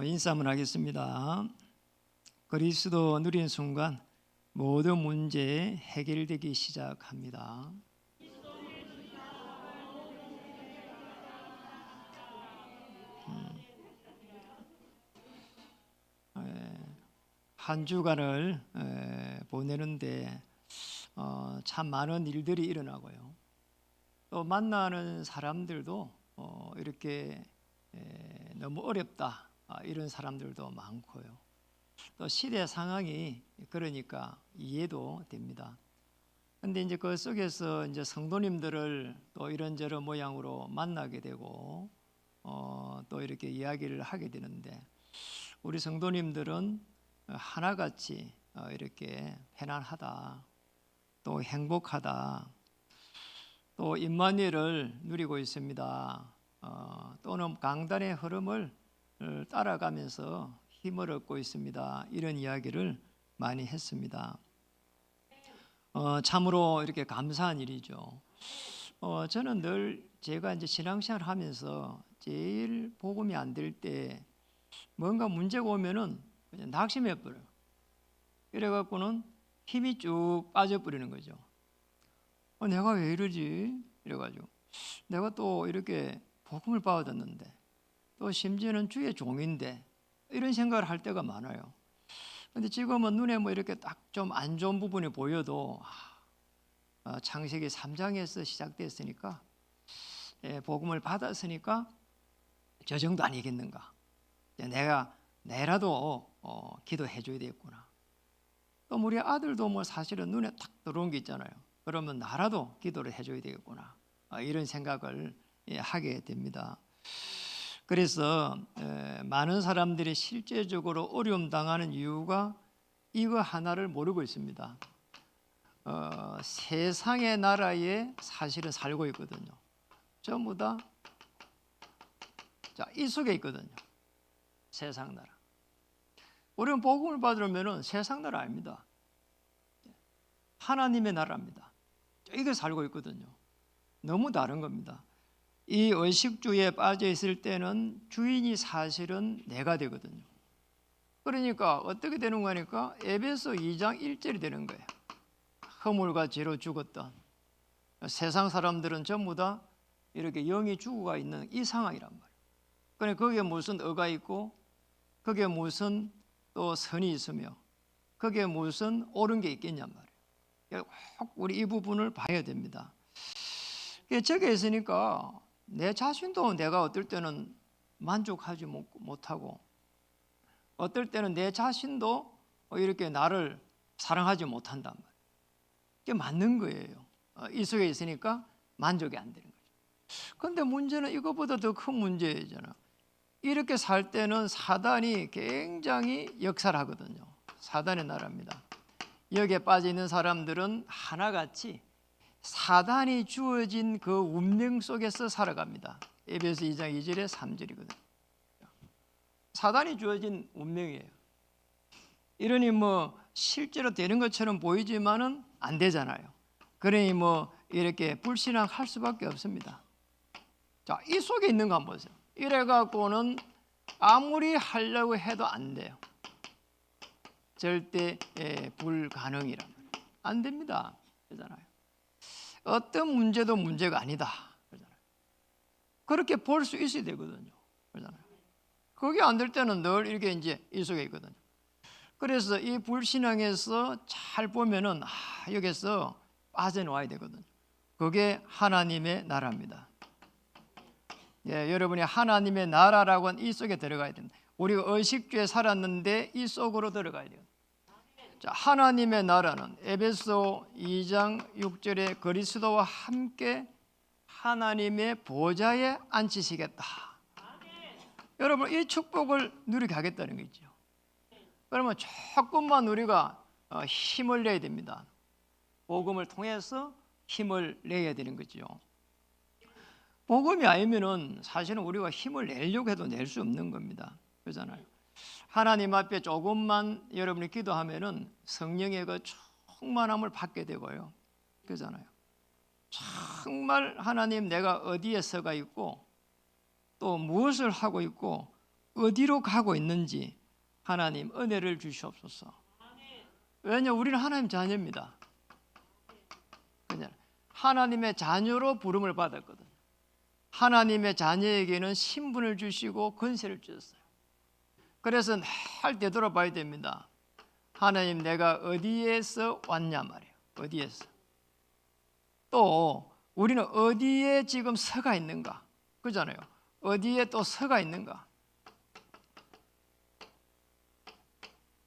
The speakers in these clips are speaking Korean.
인사 한번 하겠습니다. 그리스도 누리는 순간 모든 문제 해결되기 시작합니다. 한 주간을 보내는데 참 많은 일들이 일어나고요. 또 만나는 사람들도 이렇게 너무 어렵다 이런 사람들도 많고요. 또 시대 상황이 그러니까 이해도 됩니다. 근데 이제 그 속에서 이제 성도님들을 또 이런저런 모양으로 만나게 되고 또 이렇게 이야기를 하게 되는데 우리 성도님들은 하나같이 이렇게 편안하다, 또 행복하다, 또 임마누엘을 누리고 있습니다. 또는 강단의 흐름을 따라가면서 힘을 얻고 있습니다. 이런 이야기를 많이 했습니다. 참으로 이렇게 감사한 일이죠. 저는 늘 제가 이제 신앙생활 하면서 제일 복음이 안 될 때 뭔가 문제가 오면은 그냥 낙심해 버려요. 이래갖고는 힘이 쭉 빠져버리는 거죠. 내가 왜 이러지? 이래가지고 내가 또 이렇게 복음을 받았는데 또 심지어는 주의 종인데 이런 생각을 할 때가 많아요. 근데 지금은 눈에 뭐 이렇게 딱 좀 안 좋은 부분이 보여도 창세기 3장에서 시작됐으니까 복음을 받았으니까 저 정도 아니겠는가. 내라도 기도해 줘야 되겠구나. 또 우리 아들도 뭐 사실은 눈에 딱 들어온 게 있잖아요. 그러면 나라도 기도를 해줘야 되겠구나. 이런 생각을 하게 됩니다. 그래서 많은 사람들이 실제적으로 어려움 당하는 이유가 이거 하나를 모르고 있습니다. 세상의 나라에 사실은 살고 있거든요. 전부 다 이 속에 있거든요. 세상 나라. 우리는 복음을 받으려면 세상 나라 아닙니다. 하나님의 나라입니다. 이게 살고 있거든요. 너무 다른 겁니다. 이 의식주의에 빠져 있을 때는 주인이 사실은 내가 되거든요. 그러니까 어떻게 되는 거니까 에베소 2장 1절이 되는 거예요. 허물과 죄로 죽었던 세상 사람들은 전부 다 이렇게 영이 죽어가 있는 이 상황이란 말이에요. 그러니까 거기에 무슨 의가 있고 거기에 무슨 또 선이 있으며 거기에 무슨 옳은 게 있겠냔 말이에요. 꼭 우리 이 부분을 봐야 됩니다. 저게 있으니까 내 자신도 내가 어떨 때는 만족하지 못하고 어떨 때는 내 자신도 이렇게 나를 사랑하지 못한단 말이에요. 그게 맞는 거예요. 이 속에 있으니까 만족이 안 되는 거죠. 그런데 문제는 이것보다 더 큰 문제잖아요. 이렇게 살 때는 사단이 굉장히 역사를 하거든요. 사단의 나라입니다. 여기에 빠져 있는 사람들은 하나같이 사단이 주어진 그 운명 속에서 살아갑니다. 에베소 2장 2절에 3절이거든요. 사단이 주어진 운명이에요. 이러니 뭐 실제로 되는 것처럼 보이지만은 안 되잖아요. 그러니 뭐 이렇게 불신앙할 수밖에 없습니다. 자, 이 속에 있는 거 한번 보세요. 이래갖고는 아무리 하려고 해도 안 돼요. 절대 불가능이란 말이에요. 안 됩니다. 그러잖아요. 어떤 문제도 문제가 아니다. 그러잖아요. 그렇게 볼 수 있어야 되거든요. 그러잖아요. 그게 안 될 때는 늘 이렇게 이제 이 속에 있거든요. 그래서 이 불신앙에서 잘 보면은 여기서 빠져나와야 되거든요. 그게 하나님의 나라입니다. 여러분이 하나님의 나라라고 하는 이 속에 들어가야 됩니다. 우리가 의식주에 살았는데 이 속으로 들어가야 돼요. 자, 하나님의 나라는 에베소 2장 6절에 그리스도와 함께 하나님의 보좌에 앉히시겠다. 여러분 이 축복을 누리게 하겠다는 거죠. 그러면 조금만 우리가 힘을 내야 됩니다. 복음을 통해서 힘을 내야 되는 거죠. 복음이 아니면은 사실은 우리가 힘을 내려고 해도 낼 수 없는 겁니다. 그렇잖아요. 하나님 앞에 조금만 여러분이 기도하면은 성령의 그 충만함을 받게 되고요. 그렇잖아요. 정말 하나님 내가 어디에 서가 있고 또 무엇을 하고 있고 어디로 가고 있는지 하나님 은혜를 주시옵소서. 왜냐 우리는 하나님 자녀입니다. 그냥 하나님의 자녀로 부름을 받았거든요. 하나님의 자녀에게는 신분을 주시고 권세를 주셨어요. 그래서 늘 되돌아봐야 됩니다. 하나님 내가 어디에서 왔냐 말이에요. 어디에서. 또 우리는 어디에 지금 서가 있는가. 그잖아요. 어디에 또 서가 있는가.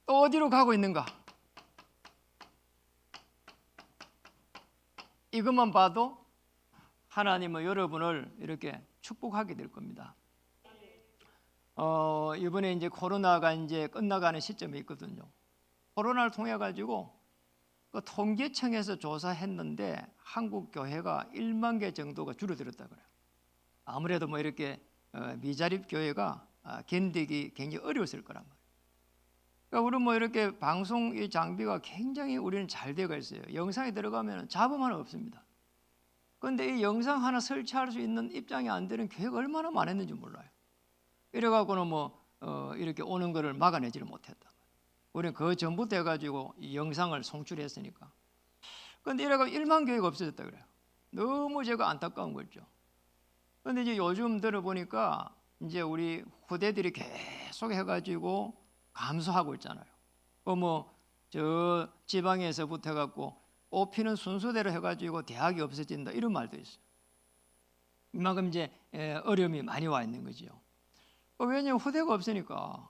또 어디로 가고 있는가. 이것만 봐도 하나님은 여러분을 이렇게 축복하게 될 겁니다. 이번에 이제 코로나가 이제 끝나가는 시점이 있거든요. 코로나를 통해 가지고 그 통계청에서 조사했는데 한국 교회가 1만 개 정도가 줄어들었다 그래요. 아무래도 뭐 이렇게 미자립 교회가 견디기 굉장히 어려웠을 거란 말이에요. 그러니까 우리 뭐 이렇게 방송 이 장비가 굉장히 우리는 잘 되어 있어요. 영상에 들어가면 잡음 하나 없습니다. 그런데 이 영상 하나 설치할 수 있는 입장이 안 되는 교회가 얼마나 많았는지 몰라요. 이래갖고는 뭐 이렇게 오는 거를 막아내지를 못했다. 우리는 그 전부터 해가지고 이 영상을 송출했으니까. 그런데 이래가 1만 교회가 없어졌다 그래요. 너무 제가 안타까운 거죠. 그런데 이제 요즘 들어보니까 이제 우리 후대들이 계속 해가지고 감소하고 있잖아요. 저 지방에서부터 해갖고 뽑히는 순서대로 해가지고 대학이 없어진다 이런 말도 있어요. 이만큼 이제 어려움이 많이 와 있는 거지요. 왜냐하면 후대가 없으니까.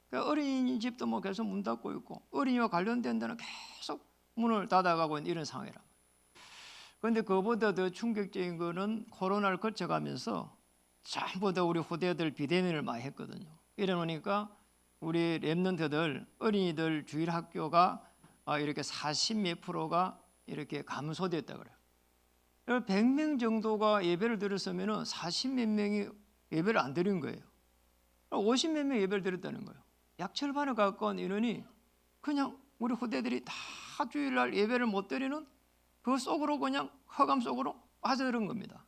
그러니까 어린이집도 뭐 계속 문 닫고 있고 어린이와 관련된 데는 계속 문을 닫아가고 있는 이런 상황이라. 그런데 그보다 더 충격적인 거는 코로나를 거쳐가면서 전부 다 우리 후대들 비대면을 많이 했거든요. 이러니까 우리 랩런트들 어린이들 주일 학교가 이렇게 40몇 프로가 이렇게 감소됐다 그래요. 100명 정도가 예배를 드렸으면 40몇 명이 예배를 안 드린 거예요. 50몇 명 예배를 드렸다는 거예요. 약 절반에 가까운 인원이 그냥 우리 후대들이 다 주일날 예배를 못 드리는 그 속으로 그냥 허감 속으로 빠져들은 겁니다.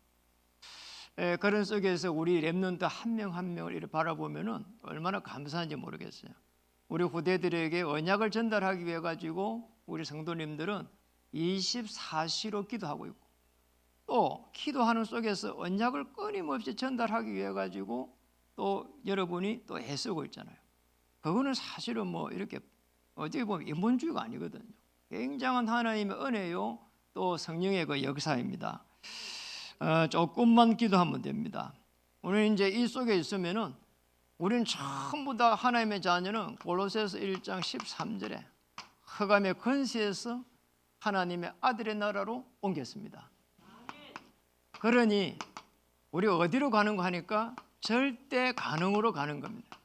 그런 속에서 우리 랩런트 한 명 한 명을 이렇게 바라보면은 얼마나 감사한지 모르겠어요. 우리 후대들에게 언약을 전달하기 위해 가지고 우리 성도님들은 24시로 기도하고 있고 또 기도하는 속에서 언약을 끊임없이 전달하기 위해 가지고 또 여러분이 또 애쓰고 있잖아요. 그거는 사실은 뭐 이렇게 어떻게 보면 인본주의가 아니거든요. 굉장한 하나님의 은혜요 또 성령의 그 역사입니다. 조금만 기도하면 됩니다. 우리는 이제 이 속에 있으면은 우리는 전부 다 하나님의 자녀는 골로새서 1장 13절에 흑암의 권세에서 하나님의 아들의 나라로 옮겼습니다. 그러니 우리 어디로 가는 거 하니까 절대 가능으로 가는 겁니다.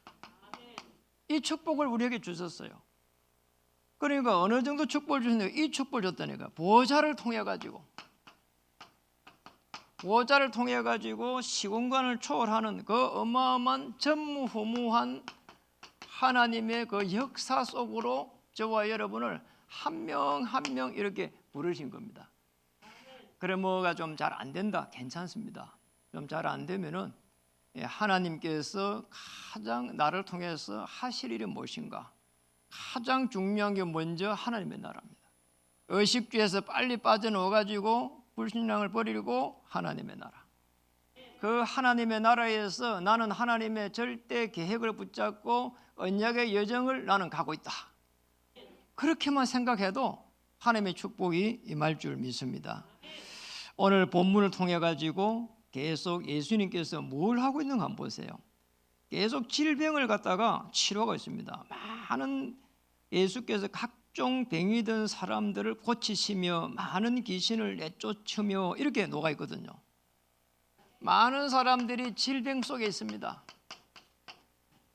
이 축복을 우리에게 주셨어요. 그러니까 어느 정도 축복을 주셨는데 이 축복을 줬다니까 보호자를 통해 가지고 시공간을 초월하는 그 어마어마한 전무후무한 하나님의 그 역사 속으로 저와 여러분을 한 명 한 명 이렇게 부르신 겁니다. 그래 뭐가 좀 잘 안 된다 괜찮습니다. 좀 잘 안 되면은 하나님께서 가장 나를 통해서 하실 일이 무엇인가? 가장 중요한 게 먼저 하나님의 나라입니다. 의식주에서 빨리 빠져나와 가지고 불신앙을 버리고 하나님의 나라. 그 하나님의 나라에서 나는 하나님의 절대 계획을 붙잡고 언약의 여정을 나는 가고 있다. 그렇게만 생각해도 하나님의 축복이 임할 줄 믿습니다. 오늘 본문을 통해 가지고 계속 예수님께서 뭘 하고 있는가 한번 보세요. 계속 질병을 갖다가 치료하고 있습니다. 많은 예수께서 각종 병이 든 사람들을 고치시며 많은 귀신을 내쫓으며 이렇게 녹아 있거든요. 많은 사람들이 질병 속에 있습니다.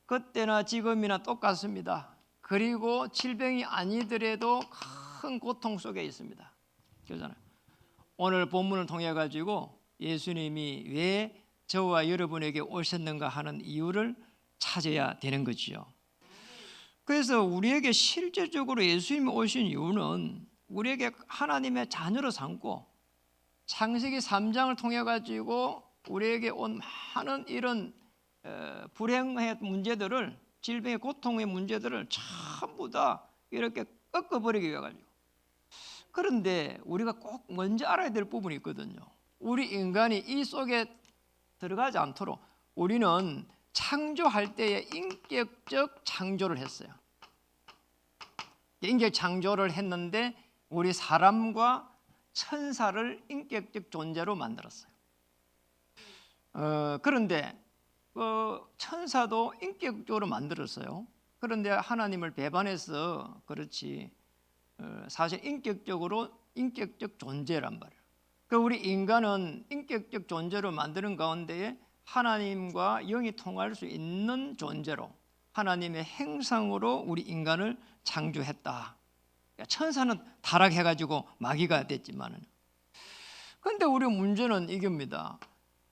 그때나 지금이나 똑같습니다. 그리고 질병이 아니더라도 큰 고통 속에 있습니다. 그러잖아요. 오늘 본문을 통해 가지고 예수님이 왜 저와 여러분에게 오셨는가 하는 이유를 찾아야 되는 거지요. 그래서 우리에게 실제적으로 예수님이 오신 이유는 우리에게 하나님의 자녀로 삼고 창세기 3장을 통해 가지고 우리에게 온 많은 이런 불행의 문제들을, 질병의 고통의 문제들을 전부 다 이렇게 꺾어버리기 위해 가지고. 그런데 우리가 꼭 먼저 알아야 될 부분이 있거든요. 우리 인간이 이 속에 들어가지 않도록 우리는 창조할 때에 인격적 창조를 했어요. 인격 창조를 했는데 우리 사람과 천사를 인격적 존재로 만들었어요. 그런데 천사도 인격적으로 만들었어요. 그런데 하나님을 배반해서 그렇지, 사실 인격적 존재란 말이에요. 그 우리 인간은 인격적 존재로 만드는 가운데에 하나님과 영이 통할 수 있는 존재로, 하나님의 행상으로 우리 인간을 창조했다. 천사는 타락해가지고 마귀가 됐지만은, 근데 우리 문제는 이겁니다.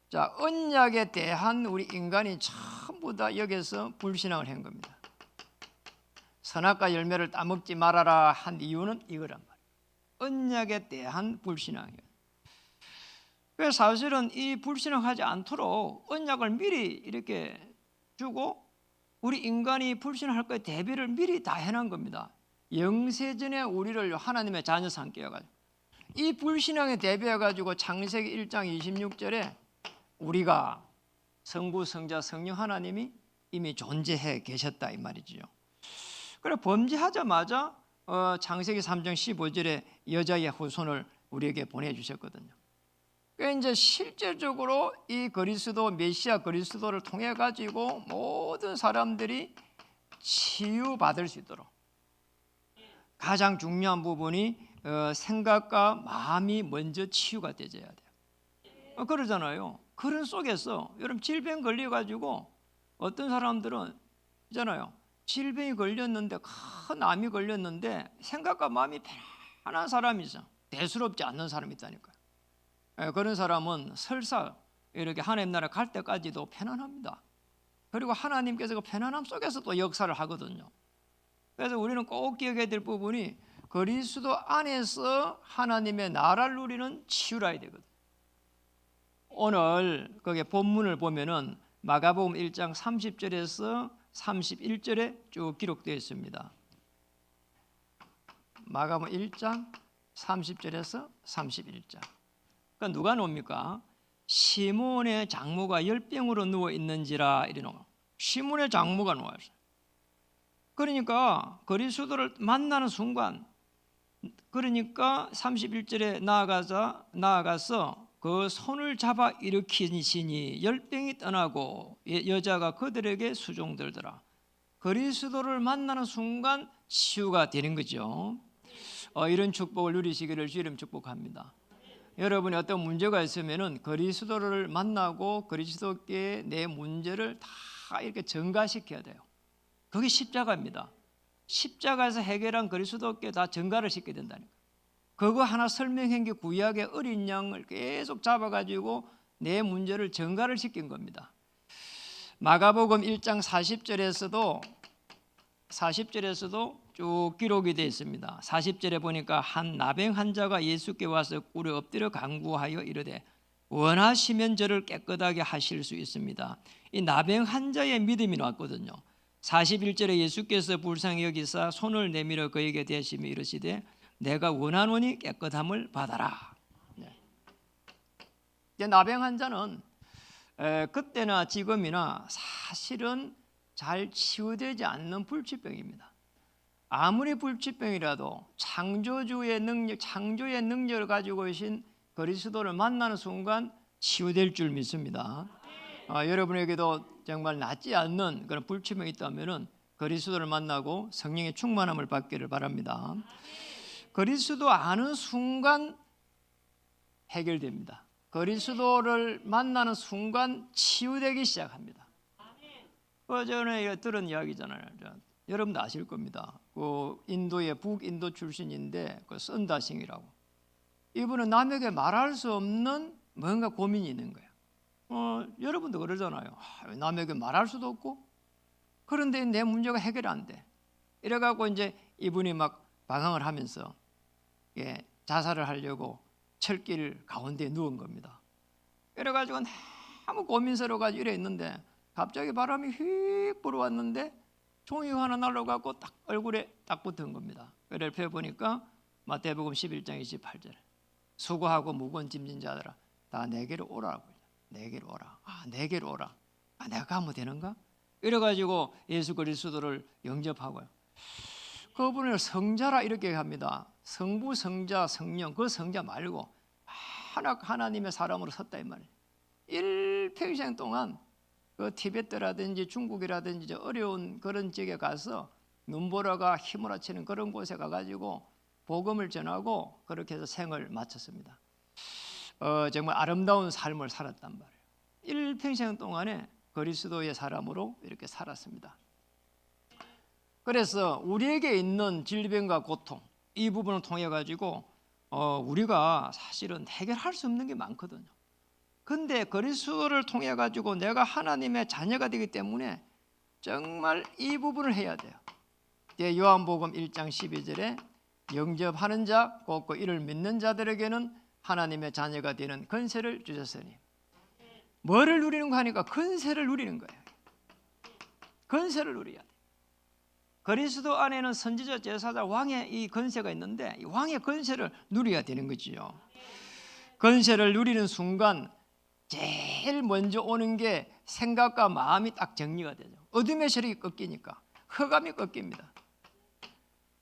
자, 언약에 대한 우리 인간이 전부 다 여기서 불신앙을 한 겁니다. 선악과 열매를 따먹지 말아라 한 이유는 이거란 말이에요. 언약에 대한 불신앙이에요. 그래서 사실은 이 불신앙하지 않도록 언약을 미리 이렇게 주고 우리 인간이 불신할 거에 대비를 미리 다 해놓은 겁니다. 영세전에 우리를 하나님의 자녀 삼게 해가지고, 이 불신앙에 대비해가지고 창세기 1장 26절에 우리가 성부, 성자, 성령 하나님이 이미 존재해 계셨다 이 말이죠. 그래 범죄하자마자 창세기 3장 15절에 여자의 후손을 우리에게 보내주셨거든요. 그러니까 이제 실제적으로 이 그리스도, 메시아 그리스도를 통해 가지고 모든 사람들이 치유받을 수 있도록 가장 중요한 부분이 생각과 마음이 먼저 치유가 되어야 돼요. 그러잖아요. 그런 속에서 여러분 질병 걸려가지고 어떤 사람들은 있잖아요. 질병이 걸렸는데, 큰 암이 걸렸는데 생각과 마음이 편안한 사람이 있어. 대수롭지 않는 사람이 있다니까요. 그런 사람은 설사 이렇게 하나님 나라 갈 때까지도 편안합니다. 그리고 하나님께서 그 편안함 속에서 또 역사를 하거든요. 그래서 우리는 꼭 기억해야 될 부분이 그리스도 안에서 하나님의 나라를 누리는 치유라야 되거든요. 오늘 거기에 본문을 보면은 마가복음 1장 30절에서 31절에 쭉 기록되어 있습니다. 마가복음 1장 30절에서 31절. 그러니까 누가 나옵니까? 시몬의 장모가 열병으로 누워 있는지라 이러노. 시몬의 장모가 누워 있어요. 그러니까 그리스도를 만나는 순간, 그러니까 31절에 나아가서 그 손을 잡아 일으키시니 열병이 떠나고 여자가 그들에게 수종들더라. 그리스도를 만나는 순간 치유가 되는 거죠. 이런 축복을 누리시기를 주님 축복합니다. 여러분이 어떤 문제가 있으면은 그리스도를 만나고 그리스도께 내 문제를 다 이렇게 전가시켜야 돼요. 그게 십자가입니다. 십자가에서 해결한 그리스도께 다 전가를 시켜야 된다니까. 그거 하나 설명한 게 구약의 어린 양을 계속 잡아가지고 내 문제를 전가를 시킨 겁니다. 마가복음 1장 40절에서도 쭉 기록이 되어 있습니다. 40절에 보니까 한 나병 환자가 예수께 와서 꿇어 엎드려 간구하여 이르되 원하시면 저를 깨끗하게 하실 수 있습니다. 이 나병 환자의 믿음이 나왔거든요. 41절에 예수께서 불쌍히 여기사 손을 내밀어 그에게 대시며 이르시되 내가 원하노니 깨끗함을 받아라. 나병 환자는 그때나 지금이나 사실은 잘 치유되지 않는 불치병입니다. 아무리 불치병이라도 창조주의 창조의 능력을 가지고 계신 그리스도를 만나는 순간 치유될 줄 믿습니다. 여러분에게도 정말 낫지 않는 그런 불치병이 있다면은 그리스도를 만나고 성령의 충만함을 받기를 바랍니다. 그리스도 아는 순간 해결됩니다. 그리스도를 만나는 순간 치유되기 시작합니다. 전에 들은 이야기잖아요. 여러분도 아실 겁니다. 그 인도의 북인도 출신인데 그 선다싱이라고. 이분은 남에게 말할 수 없는 뭔가 고민이 있는 거예요. 여러분도 그러잖아요. 남에게 말할 수도 없고, 그런데 내 문제가 해결이 안 돼. 이래갖고 이제 이분이 막 방황을 하면서 자살을 하려고 철길 가운데 누운 겁니다. 이래가지고 너무 고민스러워가지고 이래 있는데 갑자기 바람이 휙 불어왔는데 종이가 하나 날아가고 딱 얼굴에 딱 붙은 겁니다. 그래를 펴보니까 마태복음 11장 28절에 수고하고 무거운 짐진 자들아 다 내게로 오라고. 내게로 오라. 내게로 오라. 내가 가면 되는가? 이래가지고 예수 그리스도를 영접하고요. 그분을 성자라 이렇게 합니다. 성부, 성자, 성령. 그 성자 말고 하나님의 사람으로 섰다 이 말이에요. 일평생 동안 그 티베트라든지 중국이라든지 어려운 그런 지역에 가서 눈보라가 휘몰아치는 그런 곳에 가가지고 복음을 전하고 그렇게 해서 생을 마쳤습니다. 정말 아름다운 삶을 살았단 말이에요. 일평생 동안에 그리스도의 사람으로 이렇게 살았습니다. 그래서 우리에게 있는 질병과 고통 이 부분을 통해 가지고 우리가 사실은 해결할 수 없는 게 많거든요. 근데 그리스도를 통해 가지고 내가 하나님의 자녀가 되기 때문에 정말 이 부분을 해야 돼요. 요한복음 1장 12절에 영접하는 자 곧 그 이를 믿는 자들에게는 하나님의 자녀가 되는 권세를 주셨으니 뭐를 누리는 거 하니까 권세를 누리는 거예요. 권세를 누려야 돼. 그리스도 안에는 선지자, 제사장, 왕의 이 권세가 있는데 이 왕의 권세를 누려야 되는 거지요. 권세를 누리는 순간 제일 먼저 오는 게 생각과 마음이 딱 정리가 되죠. 어둠의 세력이 꺾이니까 흑암이 꺾입니다.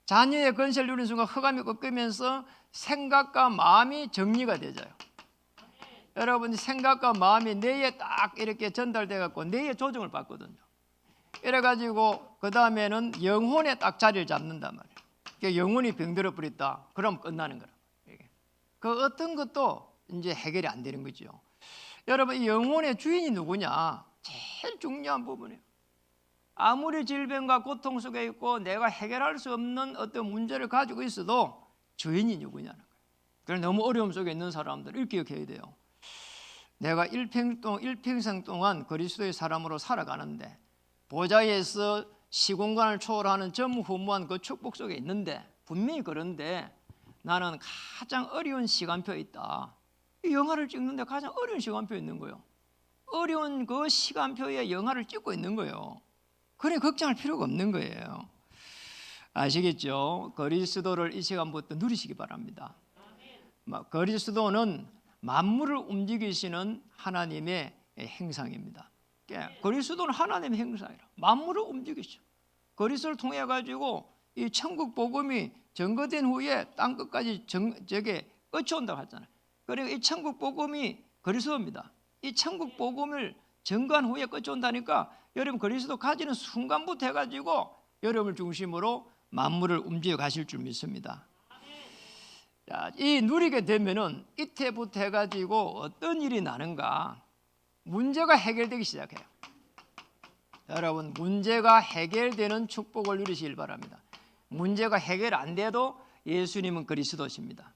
자녀의 권세를 누리는 순간 흑암이 꺾이면서 생각과 마음이 정리가 되죠. 여러분 생각과 마음이 뇌에 딱 이렇게 전달돼 갖고 뇌의 조정을 받거든요. 이래가지고 그 다음에는 영혼에 딱 자리를 잡는단 말이에요. 그러니까 영혼이 병들어 버렸다. 그럼 끝나는 거라. 그 어떤 것도 이제 해결이 안 되는 거죠. 여러분 이 영혼의 주인이 누구냐? 제일 중요한 부분이에요. 아무리 질병과 고통 속에 있고 내가 해결할 수 없는 어떤 문제를 가지고 있어도 주인이 누구냐는 거예요. 그래서 너무 어려움 속에 있는 사람들 이렇게 기억해야 돼요. 내가 일평생 동안 그리스도의 사람으로 살아가는데 보좌에서 시공간을 초월하는 전무후무한 그 축복 속에 있는데 분명히 그런데 나는 가장 어려운 시간표에 있다. 이 영화를 찍는데 가장 어려운 시간표에 있는 거예요. 어려운 그 시간표에 영화를 찍고 있는 거예요. 그래 걱정할 필요가 없는 거예요. 아시겠죠? 그리스도를 이 시간부터 누리시기 바랍니다. 그리스도는 만물을 움직이시는 하나님의 행상입니다. 그리스도는 하나님의 행상이라 만물을 움직이죠. 그리스도를 통해 가지고 이 천국 복음이 전거된 후에 땅 끝까지 저게 끝이 온다고 하잖아요. 그리고 이 천국 복음이 그리스도입니다. 이 천국 복음을 전거한 후에 끝이 온다니까 여러분 그리스도 가지는 순간부터 해가지고 여러분을 중심으로 만물을 움직여 가실 줄 믿습니다. 자, 이 누리게 되면은 이때부터 해가지고 어떤 일이 나는가? 문제가 해결되기 시작해요. 여러분 문제가 해결되는 축복을 누리시길 바랍니다. 문제가 해결 안 돼도 예수님은 그리스도십니다.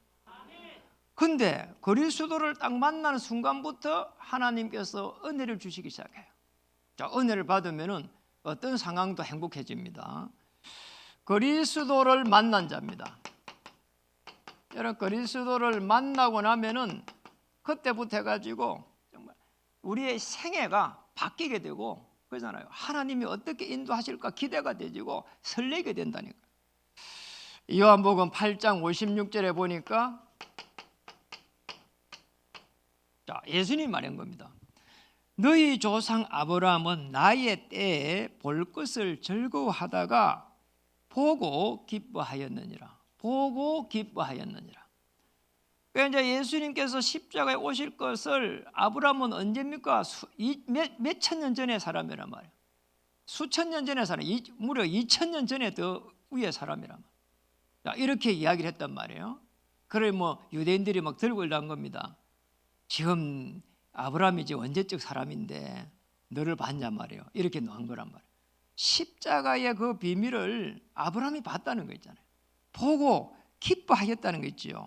근데 그리스도를 딱 만나는 순간부터 하나님께서 은혜를 주시기 시작해요. 자, 은혜를 받으면은 어떤 상황도 행복해집니다. 그리스도를 만난 자입니다. 여러분 그리스도를 만나고 나면은 그때부터 해가지고 정말 우리의 생애가 바뀌게 되고 그러잖아요. 하나님이 어떻게 인도하실까 기대가 되지고 설레게 된다니까. 요한복음 8장 56절에 보니까 자, 예수님이 말한 겁니다. 너희 조상 아브라함은 나의 때에 볼 것을 즐거워하다가 보고 기뻐하였느니라. 보고 기뻐하였느니라. 그러니까 이제 예수님께서 십자가에 오실 것을 아브라함은 언제입니까? 몇 천 년 전의 사람이란 말이에요. 수천 년 전의 사람, 무려 2000년 전에 더 위의 사람이란 말이에요. 자, 이렇게 이야기를 했단 말이에요. 그래 뭐 유대인들이 막 들고 일어난 겁니다. 지금 아브라함이 이제 언제적 사람인데 너를 봤냐 말이에요. 이렇게 놓은 거란 말이에요. 십자가의 그 비밀을 아브라함이 봤다는 거 있잖아요. 보고 기뻐하였다는 거 있지요.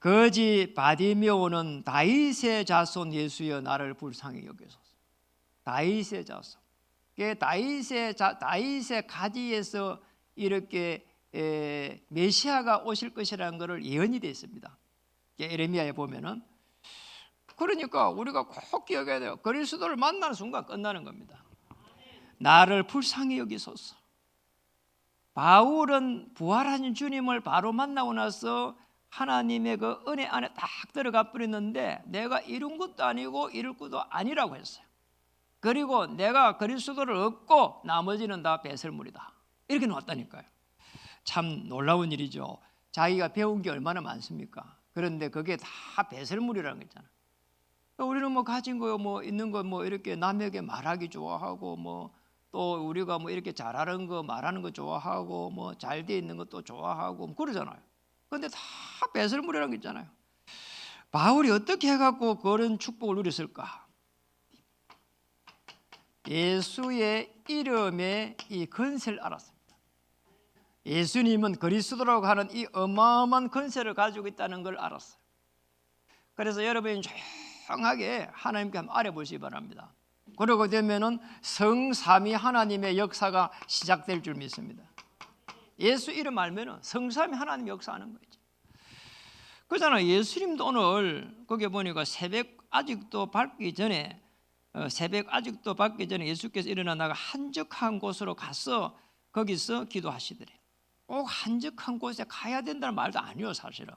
거지 바디메오는 다윗의 자손 예수여 나를 불쌍히 여기소서. 다윗의 자손. 다윗의 가지에서 이렇게 메시아가 오실 것이라는 것을 예언이 되어 있습니다. 에레미야에 보면은 그러니까 우리가 꼭 기억해야 돼요. 그리스도를 만나는 순간 끝나는 겁니다. 나를 불쌍히 여기소서. 바울은 부활하신 주님을 바로 만나고 나서 하나님의 그 은혜 안에 딱 들어가 버렸는데 내가 이룬 것도 아니고 이룰 것도 아니라고 했어요. 그리고 내가 그리스도를 얻고 나머지는 다 배설물이다, 이렇게 나왔다니까요. 참 놀라운 일이죠. 자기가 배운 게 얼마나 많습니까? 그런데 그게 다 배설물이라는 거 있잖아요. 우리는 뭐 가진 거 뭐 있는 거 뭐 이렇게 남에게 말하기 좋아하고 뭐 또 우리가 뭐 이렇게 잘하는 거 말하는 거 좋아하고 뭐 잘 돼 있는 것도 좋아하고 뭐 그러잖아요. 그런데 다 배설물이라는 게 있잖아요. 바울이 어떻게 해갖고 그런 축복을 누렸을까? 예수의 이름의 이 건세를 알았습니다. 예수님은 그리스도라고 하는 이 어마어마한 건세를 가지고 있다는 걸 알았어요. 그래서 여러분이 조용하게 하나님께 한번 알아보시기 바랍니다. 그러고 되면은 성삼위 하나님의 역사가 시작될 줄 믿습니다. 예수 이름 알면은 성삼위 하나님 역사하는 거죠. 그잖아요. 예수님도 오늘 거기 보니까 새벽 아직도 밝기 전에 예수께서 일어나다가 한적한 곳으로 가서 거기서 기도하시더래요. 꼭 한적한 곳에 가야 된다는 말도 아니에요, 사실은.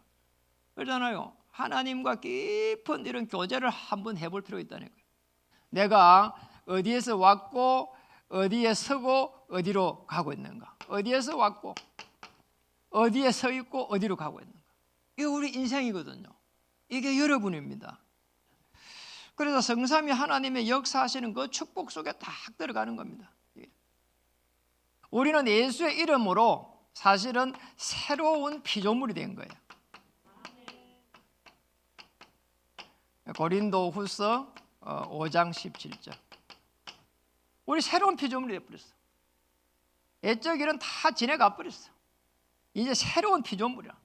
그러잖아요. 하나님과 깊은 이런 교제를 한번 해볼 필요가 있다니까요. 내가 어디에서 왔고 어디에 서고 어디로 가고 있는가, 어디에서 왔고 어디에 서 있고 어디로 가고 있는가, 이게 우리 인생이거든요. 이게 여러분입니다. 그래서 성삼위 하나님의 역사하시는 그 축복 속에 딱 들어가는 겁니다. 우리는 예수의 이름으로 사실은 새로운 피조물이 된 거예요. 고린도후서 5장 17절. 우리 새로운 피조물이 되어버렸어. 옛적 일은 다 지나가 버렸어. 이제 새로운 피조물이야.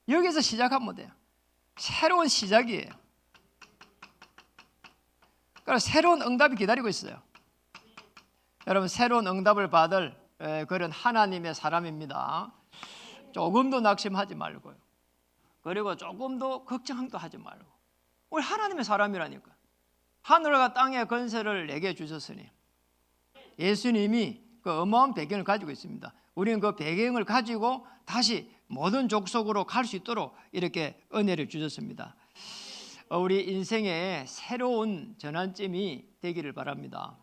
여기서 시작하면 돼요. 새로운 시작이에요. 그래서 새로운 응답이 기다리고 있어요. 여러분, 새로운 응답을 받을 그런 하나님의 사람입니다. 조금도 낙심하지 말고요. 그리고 조금도 걱정도 하지 말고. 우리 하나님의 사람이라니까. 하늘과 땅의 건세를 내게 주셨으니 예수님이 그 어마어마한 배경을 가지고 있습니다. 우리는 그 배경을 가지고 다시 모든 족속으로 갈 수 있도록 이렇게 은혜를 주셨습니다. 우리 인생의 새로운 전환점이 되기를 바랍니다.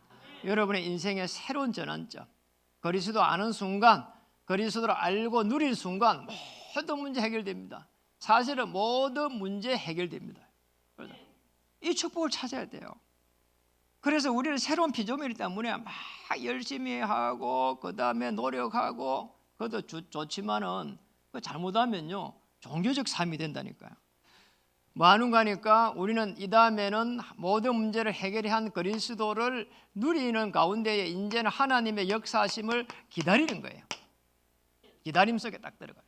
여러분의 인생의 새로운 전환점, 그리스도 아는 순간, 그리스도를 알고 누릴 순간 모든 문제 해결됩니다. 사실은 모든 문제 해결됩니다. 이 축복을 찾아야 돼요. 그래서 우리는 새로운 피조물이기 때문에 막 열심히 하고 그 다음에 노력하고 그것도 좋지만은 잘못하면요 종교적 삶이 된다니까요. 뭐 하는가 하니까 우리는 이 다음에는 모든 문제를 해결해 한 그리스도를 누리는 가운데에 이제는 하나님의 역사하심을 기다리는 거예요. 기다림 속에 딱 들어가요.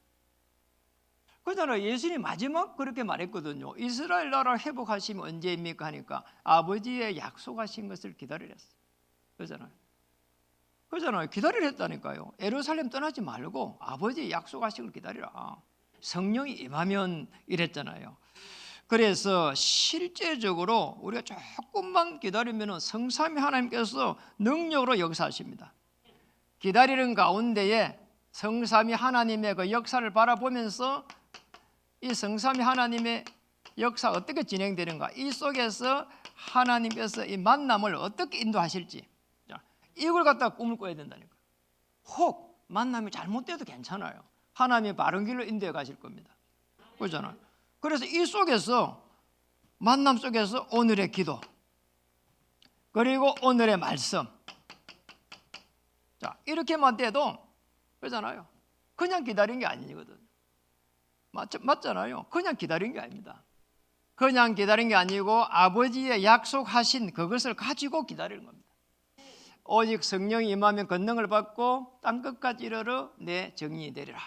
그러잖아요. 예수님이 마지막 그렇게 말했거든요. 이스라엘 나라 회복하시면 언제입니까 하니까 아버지의 약속하신 것을 기다리랬어요. 그러잖아요. 기다리랬다니까요. 예루살렘 떠나지 말고 아버지의 약속하신 걸 기다리라. 성령이 임하면 이랬잖아요. 그래서 실제적으로 우리가 조금만 기다리면 성삼위 하나님께서 능력으로 역사하십니다. 기다리는 가운데에 성삼위 하나님의 그 역사를 바라보면서 이 성삼위 하나님의 역사 어떻게 진행되는가, 이 속에서 하나님께서 이 만남을 어떻게 인도하실지, 이걸 갖다가 꿈을 꿔야 된다니까. 혹 만남이 잘못돼도 괜찮아요. 하나님이 바른 길로 인도해 가실 겁니다. 그렇잖아요. 그래서 이 속에서 만남 속에서 오늘의 기도 그리고 오늘의 말씀, 자 이렇게만 돼도 그렇잖아요. 그냥 기다린 게 아니거든. 맞잖아요. 그냥 기다린 게 아닙니다. 그냥 기다린 게 아니고 아버지의 약속하신 그것을 가지고 기다리는 겁니다. 오직 성령이 임하면 권능을 받고 땅끝까지 이르러 내 정의이 되리라.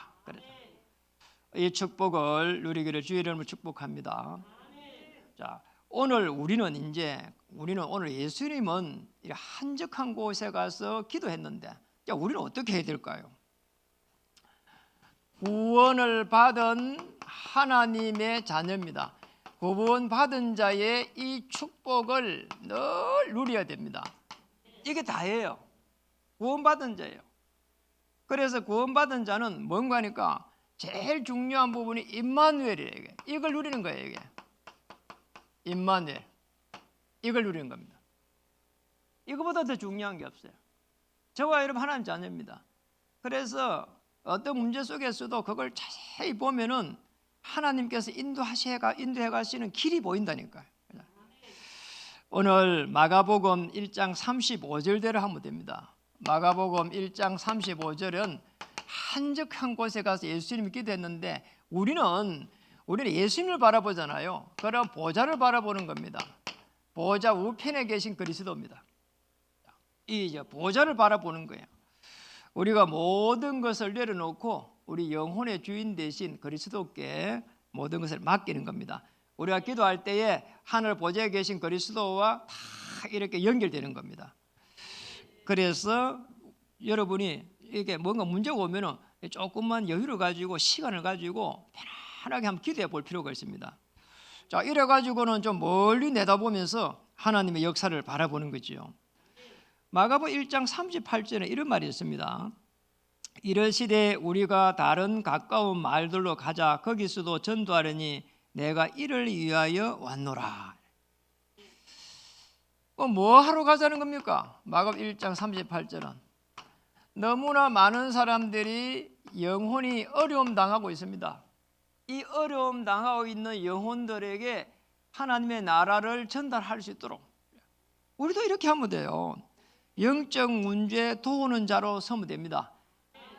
이 축복을 누리기를 주의 이름으로 축복합니다. 자, 오늘 우리는 오늘 예수님은 한적한 곳에 가서 기도했는데, 자, 우리는 어떻게 해야 될까요? 구원을 받은 하나님의 자녀입니다. 구원받은 자의 이 축복을 늘 누려야 됩니다. 이게 다예요. 구원받은 자예요. 그래서 구원받은 자는 뭔가 하니까 제일 중요한 부분이 임마누엘이에요. 이걸 누리는 거예요. 이게 임마누엘, 이걸 누리는 겁니다. 이거보다 더 중요한 게 없어요. 저와 여러분 하나님 자녀입니다. 그래서 어떤 문제 속에서도 그걸 자세히 보면은 하나님께서 인도해 가시는 길이 보인다니까요. 오늘 마가복음 1장 35절대로 하면 됩니다. 마가복음 1장 35절은 한적한 곳에 가서 예수님이 기도했는데 우리는 예수님을 바라보잖아요. 그럼 보좌를 바라보는 겁니다. 보좌 우편에 계신 그리스도입니다. 이 보좌를 바라보는 거예요. 우리가 모든 것을 내려놓고 우리 영혼의 주인 대신 그리스도께 모든 것을 맡기는 겁니다. 우리가 기도할 때에 하늘 보좌에 계신 그리스도와 다 이렇게 연결되는 겁니다. 그래서 여러분이 이게 뭔가 문제가 오면은 조금만 여유를 가지고 시간을 가지고 편안하게 한번 기도해 볼 필요가 있습니다. 자, 이래 가지고는 좀 멀리 내다보면서 하나님의 역사를 바라보는 거지요. 마가복음 1장 38절에 이런 말이 있습니다. 이르시되 우리가 다른 가까운 마을들로 가자. 거기서도 전도하려니 내가 이를 위하여 왔노라. 뭐 하러 가자는 겁니까? 마가복음 1장 38절은 너무나 많은 사람들이 영혼이 어려움 당하고 있습니다. 이 어려움 당하고 있는 영혼들에게 하나님의 나라를 전달할 수 있도록 우리도 이렇게 하면 돼요. 영적 문제 도우는 자로 서면 됩니다.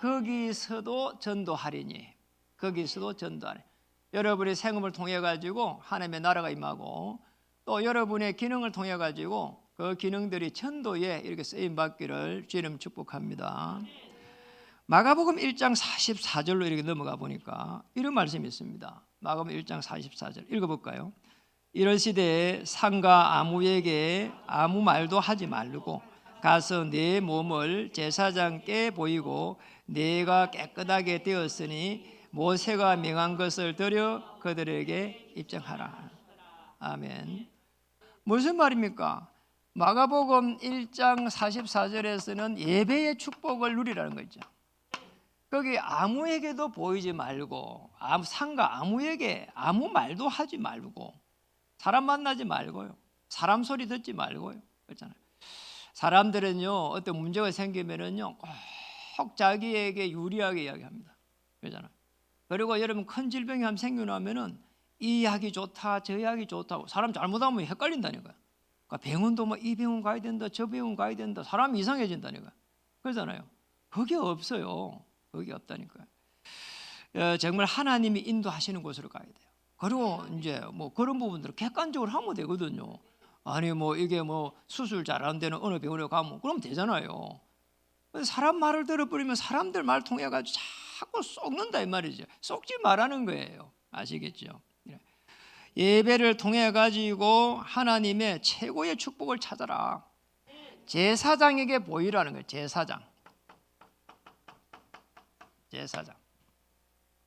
거기서도 전도하리니, 거기서도 전도하리니. 여러분의 생업을 통해 가지고 하나님의 나라가 임하고 또 여러분의 기능을 통해 가지고 그 기능들이 전도에 이렇게 쓰임 받기를 주님 축복합니다. 마가복음 1장 44절로 이렇게 넘어가 보니까 이런 말씀이 있습니다. 마가복음 1장 44절 읽어볼까요? 이러시되 상가 아무에게 아무 말도 하지 말고 가서 내 몸을 제사장께 보이고 내가 깨끗하게 되었으니 모세가 명한 것을 드려 그들에게 입증하라. 아멘. 무슨 말입니까? 마가복음 1장 44절에서는 예배의 축복을 누리라는 거죠. 거기 아무에게도 보이지 말고 상가 아무에게 아무 말도 하지 말고 사람 만나지 말고요. 사람 소리 듣지 말고요. 그렇잖아요. 사람들은요 어떤 문제가 생기면은요 꼭 자기에게 유리하게 이야기합니다. 그렇잖아요. 그리고 여러분 큰 질병이 한번 생겨나면은 이 약이 좋다, 저 약이 좋다고 사람 잘못하면 헷갈린다니까요. 그러니까 병원도 뭐 이 병원 가야 된다, 저 병원 가야 된다, 사람이 이상해진다니까요. 그러잖아요. 그게 없어요. 그게 없다니까요. 정말 하나님이 인도하시는 곳으로 가야 돼요. 그리고 이제 뭐 그런 부분들을 객관적으로 하면 되거든요. 아니 뭐 이게 뭐 수술 잘하는 데는 어느 병원에 가면 그러면 되잖아요. 사람 말을 들어버리면 사람들 말 통해 가지고 자꾸 속는다 이 말이죠. 속지 말라는 거예요. 아시겠죠? 예배를 통해 가지고 하나님의 최고의 축복을 찾아라. 제사장에게 보이라는 거예요. 제사장.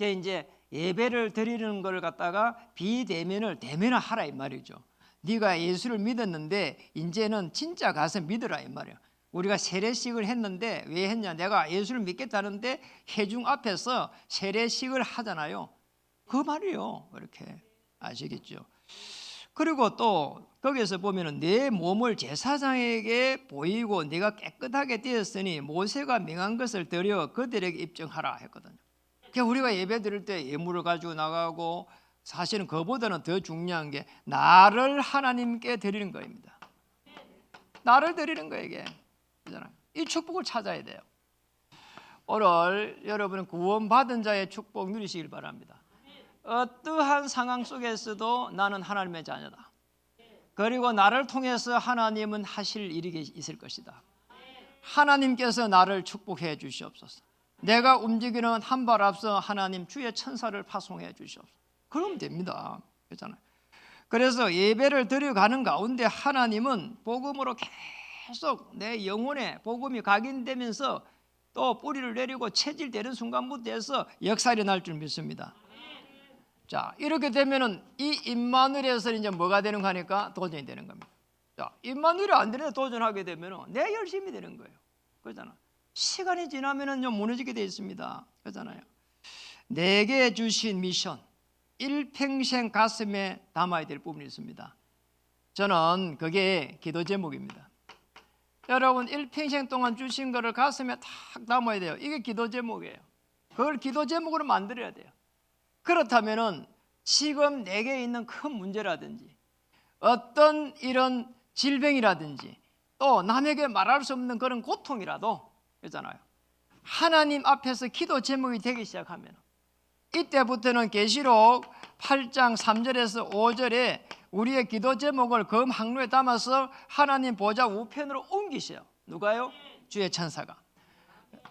이제 예배를 드리는 걸 갖다가 비대면을 대면하라 이 말이죠. 네가 예수를 믿었는데 이제는 진짜 가서 믿으라 이 말이에요. 우리가 세례식을 했는데 왜 했냐? 내가 예수를 믿겠다는데 회중 앞에서 세례식을 하잖아요. 그 말이에요. 이렇게 아시겠죠? 그리고 또 거기에서 보면은 내 몸을 제사장에게 보이고 네가 깨끗하게 되었으니 모세가 명한 것을 드려 그들에게 입증하라 했거든요. 그러니까 우리가 예배 드릴 때 예물을 가지고 나가고 사실은 그보다는 더 중요한 게 나를 하나님께 드리는 거입니다. 나를 드리는 거예요 이게. 이 축복을 찾아야 돼요. 오늘 여러분은 구원받은 자의 축복 누리시길 바랍니다. 어떠한 상황 속에서도 나는 하나님의 자녀다. 그리고 나를 통해서 하나님은 하실 일이 있을 것이다. 하나님께서 나를 축복해 주시옵소서. 내가 움직이는 한 발 앞서 하나님 주의 천사를 파송해 주시옵소서. 그러면 됩니다. 그렇잖아요. 그래서 예배를 드려가는 가운데 하나님은 복음으로 계속 내 영혼에 복음이 각인되면서 또 뿌리를 내리고 체질되는 순간부터 해서 역사가 날 줄 믿습니다. 자, 이렇게 되면은 이 임마누엘에서 이제 뭐가 되는 거 하니까 도전이 되는 겁니다. 자, 임마누엘이 안 되는데 도전하게 되면은 내 열심이 되는 거예요. 그렇잖아. 시간이 지나면은요 무너지게 되어 있습니다. 그렇잖아요. 내게 주신 미션 일평생 가슴에 담아야 될 부분이 있습니다. 저는 그게 기도 제목입니다. 여러분 일평생 동안 주신 거를 가슴에 탁 담아야 돼요. 이게 기도 제목이에요. 그걸 기도 제목으로 만들어야 돼요. 그렇다면은 지금 내게 있는 큰 문제라든지 어떤 이런 질병이라든지 또 남에게 말할 수 없는 그런 고통이라도 그렇잖아요. 하나님 앞에서 기도 제목이 되기 시작하면 이때부터는 계시록 8장 3절에서 5절에 우리의 기도 제목을 검 항로에 담아서 하나님 보좌 우편으로 옮기셔요. 누가요? 주의 천사가.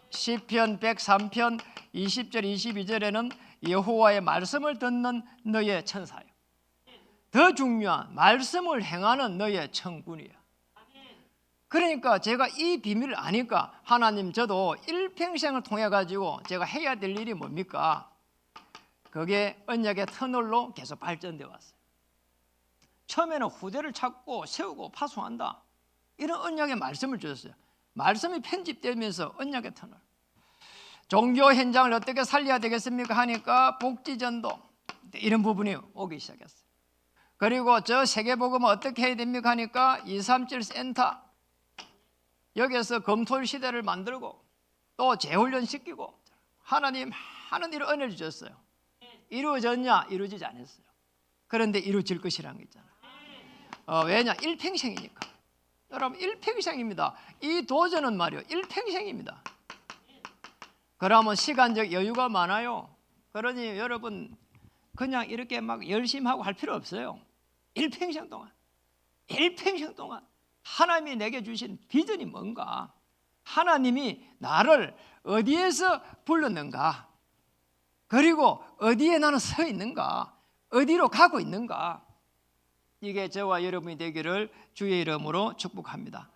시편 103편 20절 22절에는 여호와의 말씀을 듣는 너의 천사요. 더 중요한 말씀을 행하는 너의 천군이에요. 그러니까 제가 이 비밀을 아니까 하나님 저도 일평생을 통해 가지고 제가 해야 될 일이 뭡니까? 그게 언약의 터널로 계속 발전되어 왔어요. 처음에는 후대를 찾고 세우고 파송한다 이런 언약의 말씀을 주셨어요. 말씀이 편집되면서 언약의 터널 종교 현장을 어떻게 살려야 되겠습니까 하니까 복지전도 이런 부분이 오기 시작했어요. 그리고 저 세계복음은 어떻게 해야 됩니까 하니까 237 센터 여기에서 검토일 시대를 만들고 또 재훈련 시키고 하나님 하는 일을 은혜를 주셨어요. 이루어졌냐? 이루어지지 않았어요. 그런데 이루어질 것이라는 거 있잖아요. 왜냐? 일평생이니까. 여러분 일평생입니다. 이 도전은 말이요 일평생입니다. 그러면 시간적 여유가 많아요. 그러니 여러분 그냥 이렇게 막 열심히 하고 할 필요 없어요. 일평생 동안 하나님이 내게 주신 비전이 뭔가, 하나님이 나를 어디에서 불렀는가, 그리고 어디에 나는 서 있는가, 어디로 가고 있는가, 이게 저와 여러분이 되기를 주의 이름으로 축복합니다.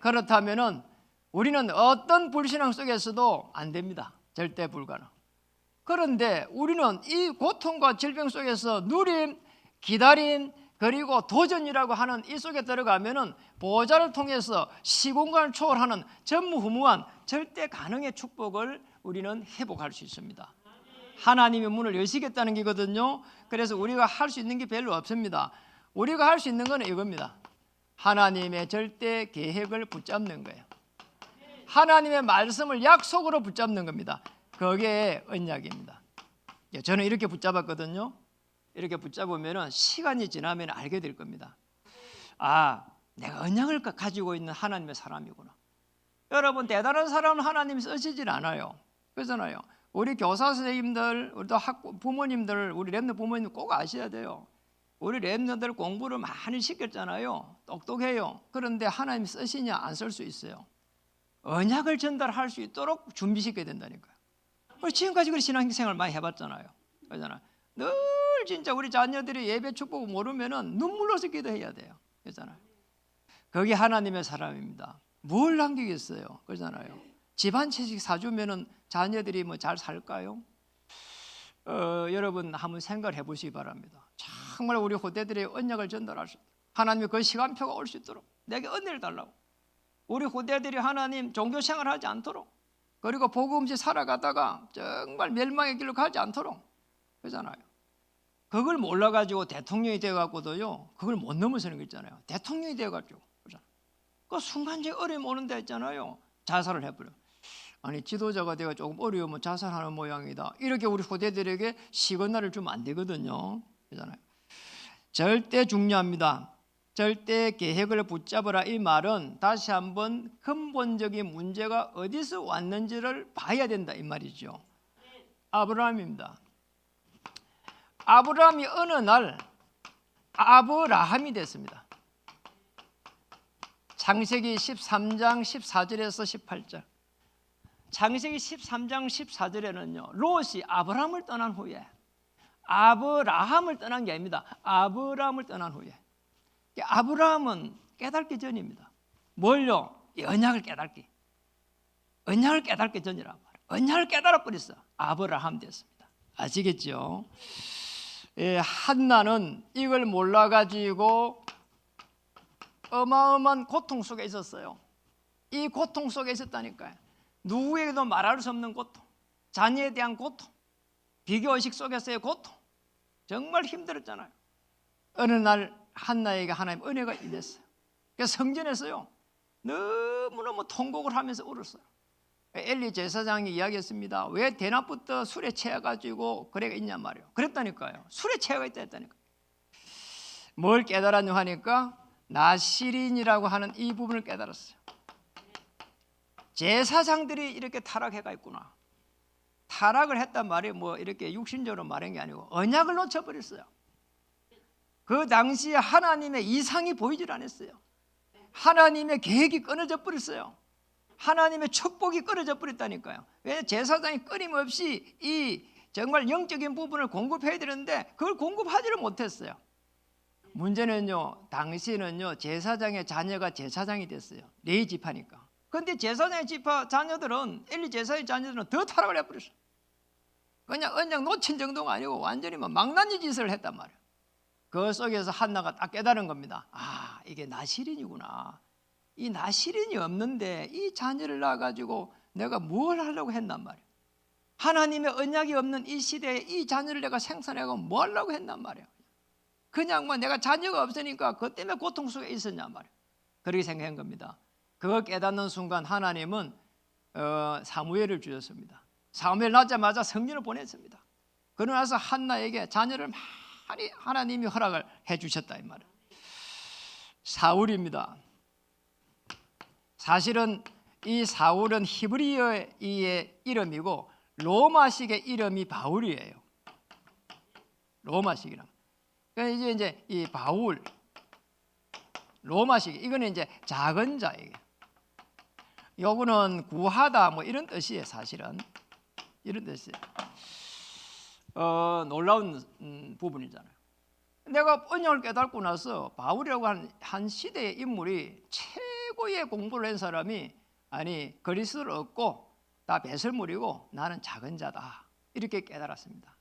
그렇다면은 우리는 어떤 불신앙 속에서도 안 됩니다. 절대 불가능. 그런데 우리는 이 고통과 질병 속에서 누림, 기다림, 그리고 도전이라고 하는 이 속에 들어가면은 보호자를 통해서 시공간을 초월하는 전무후무한 절대 가능의 축복을 우리는 회복할 수 있습니다. 하나님의 문을 여시겠다는 게거든요. 그래서 우리가 할 수 있는 게 별로 없습니다. 우리가 할 수 있는 건 이겁니다. 하나님의 절대 계획을 붙잡는 거예요. 하나님의 말씀을 약속으로 붙잡는 겁니다. 그게 언약입니다. 저는 이렇게 붙잡았거든요. 이렇게 붙잡으면 시간이 지나면 알게 될 겁니다. 아, 내가 언약을 가지고 있는 하나님의 사람이구나. 여러분 대단한 사람은 하나님이 쓰시질 않아요. 그렇잖아요. 우리 교사 선생님들, 우리 또 부모님들, 우리 랩너 부모님 꼭 아셔야 돼요. 우리 랩너들 공부를 많이 시켰잖아요. 똑똑해요. 그런데 하나님이 쓰시냐 안 쓸 수 있어요. 언약을 전달할 수 있도록 준비시켜야 된다니까요. 우리 지금까지 그 신앙생활 많이 해봤잖아요. 그렇잖아요. 늘 진짜 우리 자녀들이 예배 축복을 모르면은 눈물로서 기도해야 돼요. 그렇잖아요. 그게 하나님의 사람입니다. 뭘 남기겠어요. 그렇잖아요. 집안 채식 사주면은 자녀들이 뭐 잘 살까요? 여러분 한번 생각을 해보시기 바랍니다. 정말 우리 후대들의 언약을 전달할 수, 하나님의 그 시간표가 올 수 있도록 내게 은혜를 달라고. 우리 후대들이 하나님 종교생활 하지 않도록, 그리고 복음 없이 살아가다가 정말 멸망의 길로 가지 않도록. 그렇잖아요. 그걸 몰라가지고 대통령이 되어갖고도요, 그걸 못 넘어서는 거 있잖아요. 대통령이 되어가지고 그 순간적인 어려움 오는 데 있잖아요. 자살을 해버려. 아니 지도자가 내가 조금 어려우면 자살하는 모양이다. 이렇게 우리 후대들에게 시그널을 주면 안 되거든요. 그렇잖아요. 절대 중요합니다. 절대 계획을 붙잡으라 이 말은 다시 한번 근본적인 문제가 어디서 왔는지를 봐야 된다 이 말이죠. 아브라함입니다. 아브라함이 어느 날 아브라함이 됐습니다. 창세기 13장 14절에서 18절. 창세기 13장 14절에는요, 롯이 아브라함을 떠난 후에, 아브라함을 떠난 게 아닙니다. 아브라함을 떠난 후에, 아브라함은 깨닫기 전입니다. 뭘요? 언약을 깨닫기. 언약을 깨닫기 전이란 말이에요. 언약을 깨달아 버렸어. 아브라함 됐습니다. 아시겠죠? 한나는 이걸 몰라가지고 어마어마한 고통 속에 있었어요. 이 고통 속에 있었다니까요. 누구에게도 말할 수 없는 고통, 자녀에 대한 고통, 비교의식 속에서의 고통, 정말 힘들었잖아요. 어느 날 한나에게 하나님 은혜가 임했어요. 그래서 성전에서요 너무너무 통곡을 하면서 울었어요. 엘리 제사장이 이야기했습니다. 왜 대낮부터 술에 취해가지고 그래가 있냔 말이에요. 그랬다니까요. 술에 취해가 있다 했다니까요. 뭘 깨달았냐 하니까 나시린이라고 하는 이 부분을 깨달았어요. 제사장들이 이렇게 타락해가 있구나. 타락을 했단 말이 뭐 이렇게 육신적으로 말한 게 아니고 언약을 놓쳐버렸어요. 그 당시에 하나님의 이상이 보이질 않았어요. 하나님의 계획이 끊어져 버렸어요. 하나님의 축복이 끊어져 버렸다니까요. 왜 제사장이 끊임없이 이 정말 영적인 부분을 공급해야 되는데 그걸 공급하지를 못했어요. 문제는요, 당시에는요 제사장의 자녀가 제사장이 됐어요. 레위 지파니까. 그런데 제사장의 지파 자녀들은 엘리 제사의 자녀들은 더 타락을 해버렸어요. 그냥 언약 놓친 정도가 아니고 완전히 망나니 짓을 했단 말이에요. 그 속에서 한나가 딱 깨달은 겁니다. 아, 이게 나시린이구나. 이 나시린이 없는데 이 자녀를 낳아가지고 내가 뭘 하려고 했단 말이에요. 하나님의 언약이 없는 이 시대에 이 자녀를 내가 생산하고 뭐 하려고 했단 말이에요. 그냥 내가 자녀가 없으니까 그것 때문에 고통 속에 있었냔 말이에요. 그렇게 생각한 겁니다. 그거 깨닫는 순간 하나님은 사무엘을 주셨습니다. 사무엘 낳자마자 성전을 보냈습니다. 그러고 나서 한나에게 자녀를 많이 하나님이 허락을 해 주셨다 이 말이에요. 사울입니다. 사실은 이 사울은 히브리어의 이름이고 로마식의 이름이 바울이에요. 로마식이란. 그러니까 이제 이 바울 로마식 이거는 이제 작은 자예요. 요거는 구하다 뭐 이런 뜻이에요. 사실은 이런 뜻이에요. 놀라운 부분이잖아요. 내가 언약을 깨닫고 나서 바울이라고 한 시대의 인물이 최고의 공부를 한 사람이 아니 그리스도를 얻고 다 배설물이고 나는 작은 자다 이렇게 깨달았습니다.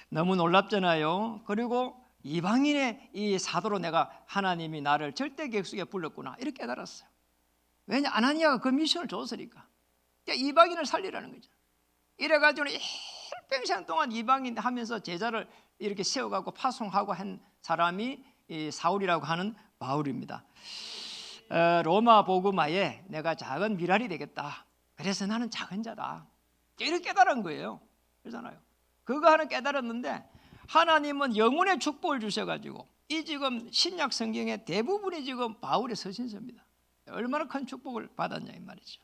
너무 놀랍잖아요. 그리고 이방인의 이 사도로 내가 하나님이 나를 절대 객수에 불렀구나 이렇게 깨달았어요. 왜냐 아나니아가 그 미션을 줬으니까. 그러니까 이방인을 살리라는 거죠. 이래가지고 일평생 동안 이방인 하면서 제자를 이렇게 세워가고 파송하고 한 사람이 이 사울이라고 하는 바울입니다. 로마 복음화에 내가 작은 미랄이 되겠다. 그래서 나는 작은 자다. 이렇게 깨달은 거예요. 그러잖아요. 그거 하나 깨달았는데 하나님은 영혼의 축복을 주셔가지고 이 지금 신약 성경의 대부분이 지금 바울의 서신서입니다. 얼마나 큰 축복을 받았냐 이 말이죠.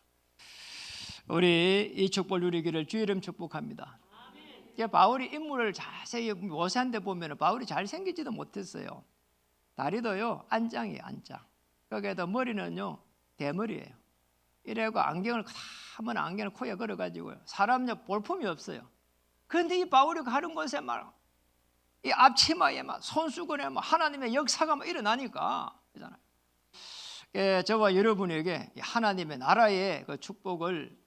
우리 이 축복을 누리기를 주의 이름 축복합니다. 바울이 인물을 자세히 모세한 데 보면 바울이 잘생기지도 못했어요. 다리도요 안장이에요. 안장. 거기에다 머리는요 대머리예요. 이래고 안경을 한번 안경을 코에 걸어가지고요 사람요 볼품이 없어요. 그런데 이 바울이 가는 곳에 이 앞치마에 손수건에 하나님의 역사가 일어나니까 그잖아요. 저와 여러분에게 하나님의 나라의 그 축복을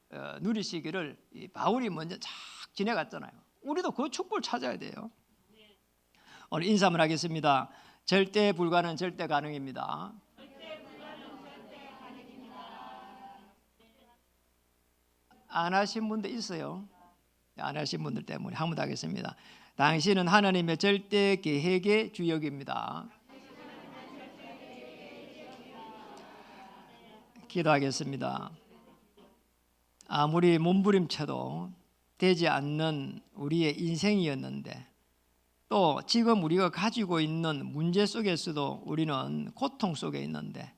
누리시기를 이 바울이 먼저 쫙 지내갔잖아요. 우리도 그 축복을 찾아야 돼요. 오늘 인사를 하겠습니다. 절대 불가는 절대 가능입니다. 안 하신 분도 있어요. 안 하신 분들 때문에 한번 하겠습니다. 당신은 하나님의 절대 계획의 주역입니다. 기도하겠습니다. 아무리 몸부림쳐도 되지 않는 우리의 인생이었는데 또 지금 우리가 가지고 있는 문제 속에서도 우리는 고통 속에 있는데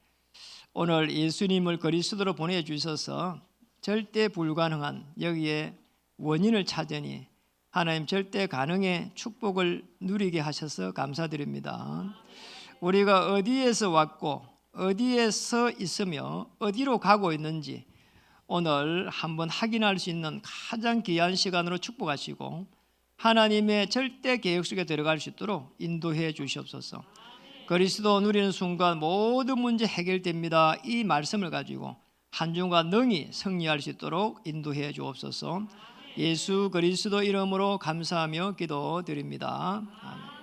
오늘 예수님을 그리스도로 보내주셔서 절대 불가능한 여기에 원인을 찾으니 하나님 절대 가능의 축복을 누리게 하셔서 감사드립니다. 우리가 어디에서 왔고 어디에서 있으며 어디로 가고 있는지 오늘 한번 확인할 수 있는 가장 귀한 시간으로 축복하시고 하나님의 절대 계획 속에 들어갈 수 있도록 인도해 주시옵소서. 그리스도 누리는 순간 모든 문제 해결됩니다. 이 말씀을 가지고 한 주간 능히 승리할 수 있도록 인도해 주옵소서. 예수 그리스도 이름으로 감사하며 기도드립니다. 아멘.